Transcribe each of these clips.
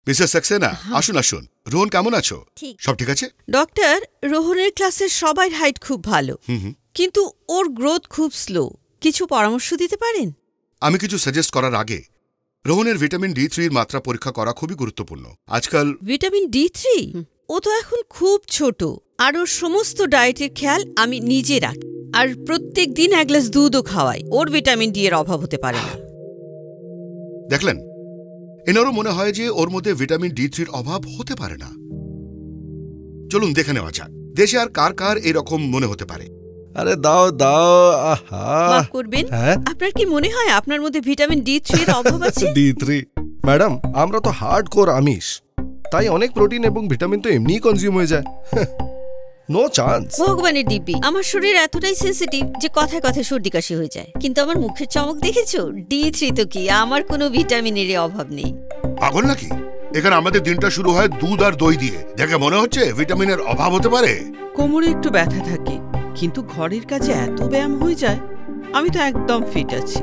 Mrs Saxena, আসুন আসুন। রোহন কেমন আছো? সব ঠিক আছে? ডক্টর, রোহনের ক্লাসের সবার হাইট খুব ভালো, কিন্তু ওর গ্রোথ খুব স্লো। কিছু পরামর্শ দিতে পারেন? আমি কিছু সাজেস্ট করার আগে রোহনের ভিটামিন D3 এর মাত্রা পরীক্ষা করা খুবই গুরুত্বপূর্ণ। আজকাল ভিটামিন D3? ও তো এখন খুব ছোট, আর ওর সমস্ত ডায়েটের খেয়াল আমি নিজে রাখি, আর প্রত্যেক দিন এক গ্লাস দুধও খাওয়াই। ওর ভিটামিন ডি এর অভাব হতে পারে না। দেখলেন, এনারও মনে হয় যে ওর মধ্যে ভিটামিন D3 এর অভাব হতে পারে না। চলুন দেখে নেওয়া যাক দেশে আর কার কার এরকম মনে হতে পারে। আরে দাও দাও। আহা, মাফ করবেন, আপনার কি মনে হয় আপনার মধ্যে ভিটামিন D3 এর অভাব আছে? D3? ম্যাডাম, আমরা তো হার্ডকোর আমিষ, তাই অনেক প্রোটিন এবং ভিটামিন তো এমনিই কনজিউম হয়ে যায়। No chance. ভগবানের দিব্যি, আমার শরীর এতটাই সেন্সিটিভ যে কথায় কথায় সর্দি কাশি হয়ে যায়, কিন্তু আমার মুখের চমক দেখেছো? D3 তো কি, আমার কোনো ভিটামিনের অভাব নেই। পাগল নাকি? এখানে আমাদের দিনটা শুরু হয় দুধ আর দই দিয়ে। দেখে মনে হচ্ছে ভিটামিনের অভাব হতে পারে। কোমরে একটু ব্যথা থাকে, কিন্তু ঘরের কাজে এত ব্যায়াম হয়ে যায়। আমি তো একদম ফিট আছি।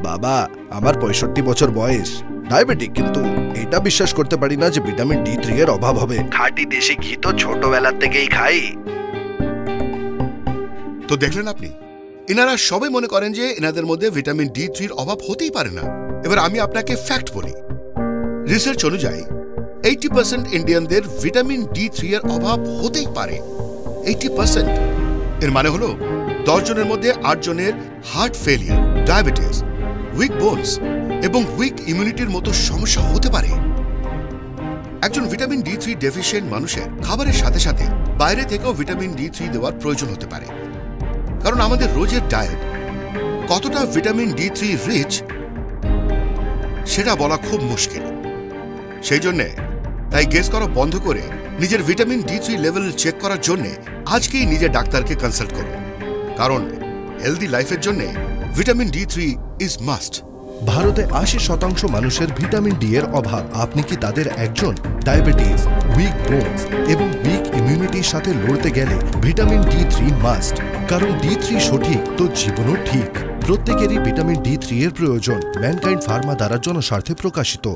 বাবা, আমার 65 বছর বয়স, ডায়াবেটিক, কিন্তু এটা বিশ্বাস করতে পারি না যে ভিটামিন D3 এর অভাব হবে। খাঁটি দেশি ঘি তো ছোটবেলা থেকেই খাই। তো দেখলেন আপনি, এনারা সবাই মনে করেন যে এনাদের মধ্যে ভিটামিন D3 এর অভাব হতেই পারে না। এবার আমি আপনাকে ফ্যাক্ট বলি। রিসার্চ অনুযায়ী 80% ইন্ডিয়ানদের ভিটামিন D3 এর অভাব হতেই পারে। 80%। এর মানে হলো 10 জনের মধ্যে 8 জনের heart failure, diabetes, weak bones এবং উইক ইমিউনিটির মতো সমস্যা হতে পারে। একজন ভিটামিন D3 ডেফিশিয়েন্ট মানুষের খাবারের সাথে সাথে বাইরে থেকেও ভিটামিন D3 দেওয়ার প্রয়োজন হতে পারে, কারণ আমাদের রোজের ডায়েট কতটা ভিটামিন D3 রিচ সেটা বলা খুব মুশকিল। সেই জন্যে তাই গেস করা বন্ধ করে নিজের ভিটামিন D3 লেভেল চেক করার জন্য আজকেই নিজের ডাক্তারকে কনসাল্ট করুন, কারণ হেলদি লাইফের জন্য ভিটামিন D3 ইজ মাস্ট। ভারতে 80% মানুষের ভিটামিন ডি এর অভাব। আপনি কি তাদের একজন? ডায়াবেটিস, উইক বোনস এবং উইক ইমিউনিটির সাথে লড়তে গেলে ভিটামিন D3 মাস্ট, কারণ D3 সঠিক তো জীবনও ঠিক। প্রত্যেকেরই ভিটামিন D3 এর প্রয়োজন। ম্যানকাইন্ড ফার্মা দ্বারা জনস্বার্থে প্রকাশিত।